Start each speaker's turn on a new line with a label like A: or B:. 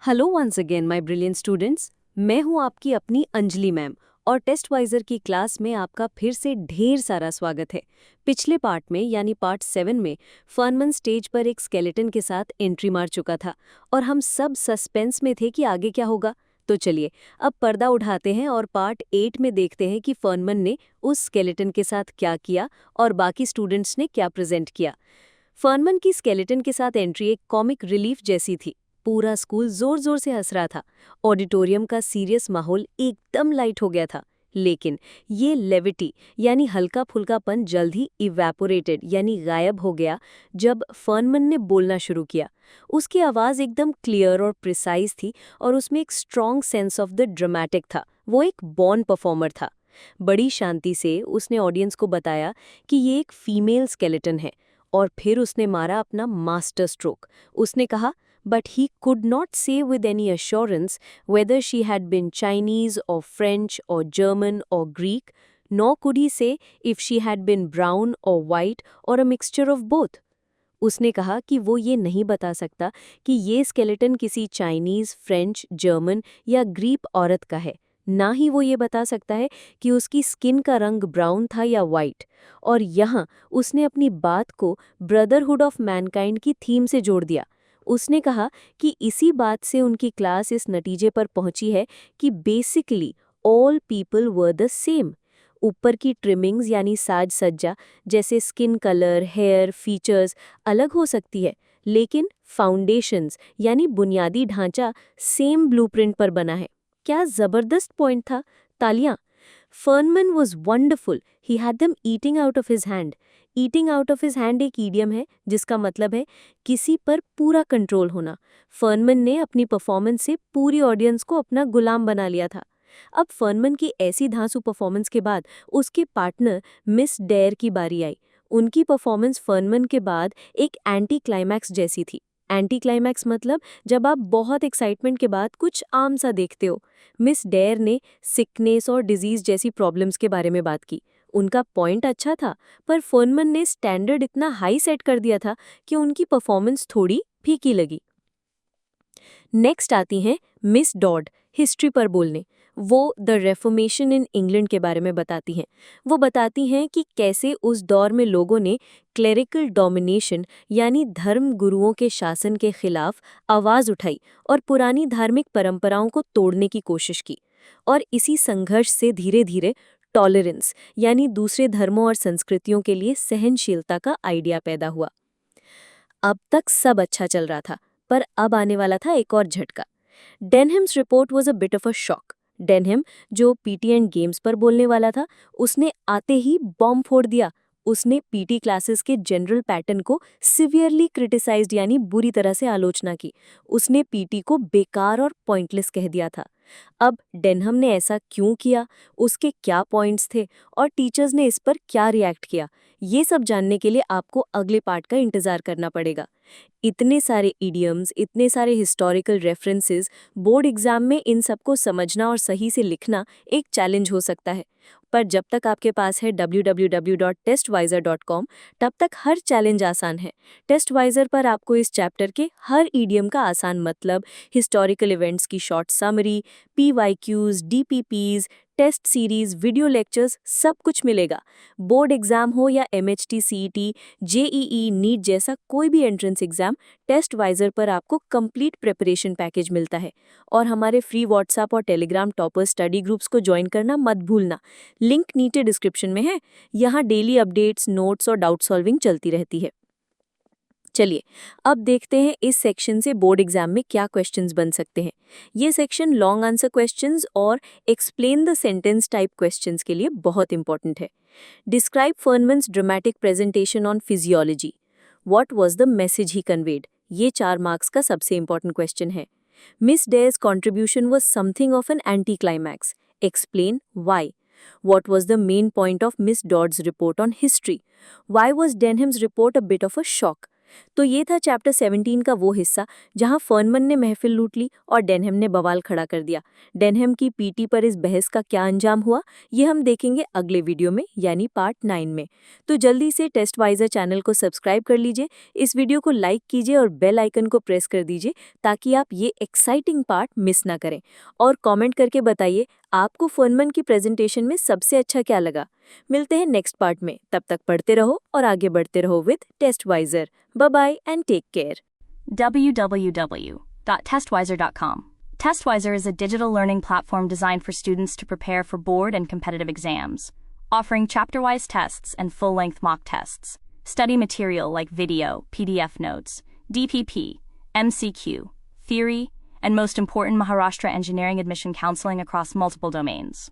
A: Hello once again my brilliant students. मैं हूं आपकी अपनी अंजलि मैम और टेस्टवाइजर की क्लास में आपका फिर से ढेर सारा स्वागत है। पिछले पार्ट में यानी पार्ट 7 में फर्नमन स्टेज पर एक स्केलेटन के साथ एंट्री मार चुका था और हम सब सस्पेंस में थे कि आगे क्या होगा। तो चलिए अब पर्दा उठाते हैं और पार्ट 8 में देखते हैं कि फर्नमन ने उस स्केलेटन के साथ क्या किया और बाकी स्टूडेंट्स ने क्या प्रेजेंट किया। फर्नमन की स्केलेटन के साथ एंट्री एक कॉमिक रिलीफ जैसी थी। पूरा स्कूल जोर जोर से हंस रहा था। ऑडिटोरियम का सीरियस माहौल एकदम लाइट हो गया था। लेकिन ये लेविटी यानी हल्का फुल्कापन जल्द ही इवेपोरेटेड यानी गायब हो गया जब फर्नमन ने बोलना शुरू किया। उसकी आवाज़ एकदम क्लियर और प्रिसाइज थी और उसमें एक strong sense of the dramatic था। वो एक बॉर्न परफॉर्मर था। बड़ी शांति से उसने ऑडियंस को बताया कि ये एक फीमेल स्केलेटन है और फिर उसने मारा अपना मास्टर स्ट्रोक। उसने कहा, but he could not say with any assurance whether she had been Chinese or French or German or Greek, nor could he say if she had been brown or white or a mixture of both. उसने कहा कि वो ये नहीं बता सकता कि ये स्केलेटन किसी चाइनीज़, फ्रेंच, जर्मन या ग्रीक औरत का है। ना ही वो ये बता सकता है कि उसकी स्किन का रंग ब्राउन था या वाइट। और यहाँ उसने अपनी बात को ब्रदरहुड ऑफ मैनकाइंड की थीम से जोड़ दिया। उसने कहा कि इसी बात से उनकी क्लास इस नतीजे पर पहुंची है कि basically all people were the same. ऊपर की ट्रिमिंग्स यानी साज सज्जा जैसे स्किन कलर, हेयर, फीचर्स अलग हो सकती है, लेकिन फाउंडेशंस यानी बुनियादी ढांचा सेम ब्लूप्रिंट पर बना है। क्या जबरदस्त पॉइंट था। तालियां। Fernman was wonderful. He had them eating out of his hand. Eating out of his hand एक ईडियम है जिसका मतलब है किसी पर पूरा कंट्रोल होना। फर्नमन ने अपनी परफॉर्मेंस से पूरी ऑडियंस को अपना गुलाम बना लिया था। अब फर्नमन की ऐसी धांसू परफॉर्मेंस के बाद उसके पार्टनर मिस डेयर की बारी आई। उनकी परफॉर्मेंस फर्नमन के बाद एक एंटी क्लाइमैक्स जैसी थी। एंटी क्लाइमैक्स मतलब जब आप बहुत एक्साइटमेंट के बाद कुछ आम सा देखते हो। मिस डेयर ने सिकनेस और डिजीज जैसी प्रॉब्लम्स के बारे में बात की। उनका पॉइंट अच्छा था, पर फर्नमन ने स्टैंडर्ड इतना हाई सेट कर दिया था कि उनकी परफॉर्मेंस थोड़ी फीकी लगी। नेक्स्ट आती हैं मिस डॉड हिस्ट्री पर बोलने। वो द रेफॉर्मेशन इन इंग्लैंड के बारे में बताती हैं। वो बताती हैं कि कैसे उस दौर में लोगों ने क्लेरिकल डोमिनेशन यानी धर्म गुरुओं के शासन के खिलाफ आवाज़ उठाई और पुरानी धार्मिक परंपराओं को तोड़ने की कोशिश की। और इसी संघर्ष से धीरे धीरे टॉलरेंस यानी दूसरे धर्मों और संस्कृतियों के लिए सहनशीलता का आइडिया पैदा हुआ। अब तक सब अच्छा चल रहा था, पर अब आने वाला था एक और झटका। Denham's report was a bit of a shock. Denham, जो पीटी एंड गेम्स पर बोलने वाला था, उसने आते ही बॉम्ब फोड़ दिया। उसने पीटी क्लासेस के जनरल पैटर्न को सिवियरली क्रिटिसाइज्ड यानी बुरी तरह से आलोचना की। उसने पीटी को बेकार और पॉइंटलेस कह दिया था। अब डेनहम ने ऐसा क्यों किया, उसके क्या पॉइंट्स थे और टीचर्स ने इस पर क्या रिएक्ट किया, ये सब जानने के लिए आपको अगले पार्ट का इंतजार करना पड़ेगा। इतने सारे इडियम्स, इतने सारे हिस्टोरिकल रेफरेंसेस, बोर्ड एग्जाम में इन सबको समझना और सही से लिखना एक चैलेंज हो सकता है। पर जब तक आपके पास है www.testwiser.com, तब तक हर चैलेंज आसान है। टेस्टवाइजर पर आपको इस चैप्टर के हर इडियम का आसान मतलब, हिस्टोरिकल इवेंट्स की short summary, PYQs, DPPs, test series, video lectures सब कुछ मिलेगा। बोर्ड एग्जाम हो या MHT, CET, JEE, नीट जैसा कोई भी एंट्रेंस एग्जाम, टेस्टवाइजर पर आपको कंप्लीट प्रिपरेशन पैकेज मिलता है। और हमारे फ्री व्हाट्सएप और टेलीग्राम टॉपर स्टडी ग्रुप्स को ज्वाइन करना मत भूलना। लिंक नीचे डिस्क्रिप्शन में है। यहाँ डेली अपडेट्स, नोट्स और डाउट सॉल्विंग चलती रहती है। चलिए अब देखते हैं इस सेक्शन से बोर्ड एग्जाम में क्या क्वेश्चंस बन सकते हैं। ये सेक्शन लॉन्ग आंसर क्वेश्चंस और explain the sentence type questions के लिए बहुत इंपॉर्टेंट है। Describe Fernman's dramatic presentation on physiology. What was the message he conveyed. ये 4 मार्क्स का सबसे इंपॉर्टेंट क्वेश्चन है। Miss Dare's contribution was something of an anticlimax. Explain why. What was the main point of Miss Dodd's report on history? Why was Denham's report a bit of a shock? तो ये था chapter 17 का वो हिस्सा जहां फर्नमन ने महफिल लूट ली और डेनहम ने बवाल खड़ा कर दिया। डेनहम की पीटी पर इस बहस का क्या अंजाम हुआ, ये हम देखेंगे अगले वीडियो में यानी पार्ट 9 में। तो जल्दी से टेस्टवाइजर चैनल को सब्सक्राइब कर लीजिए, इस वीडियो को लाइक कीजिए और बेल आइकन को प्रेस कर दीजिए ताकि आप ये एक्साइटिंग पार्ट मिस ना करें। और कमेंट करके बताइए आपको फर्नमन की प्रेजेंटेशन में सबसे अच्छा क्या लगा। मिलते हैं नेक्स्ट पार्ट में, तब तक पढ़ते रहो और आगे बढ़ते रहो with Testwiser. Bye bye and take care.
B: www.testwiser.com. Testwiser is a digital learning platform designed for students to prepare for board and competitive exams, offering chapter-wise tests and full-length mock tests. Study material like video, PDF notes, DPP, MCQ, theory, and most important, Maharashtra engineering admission counseling across multiple domains.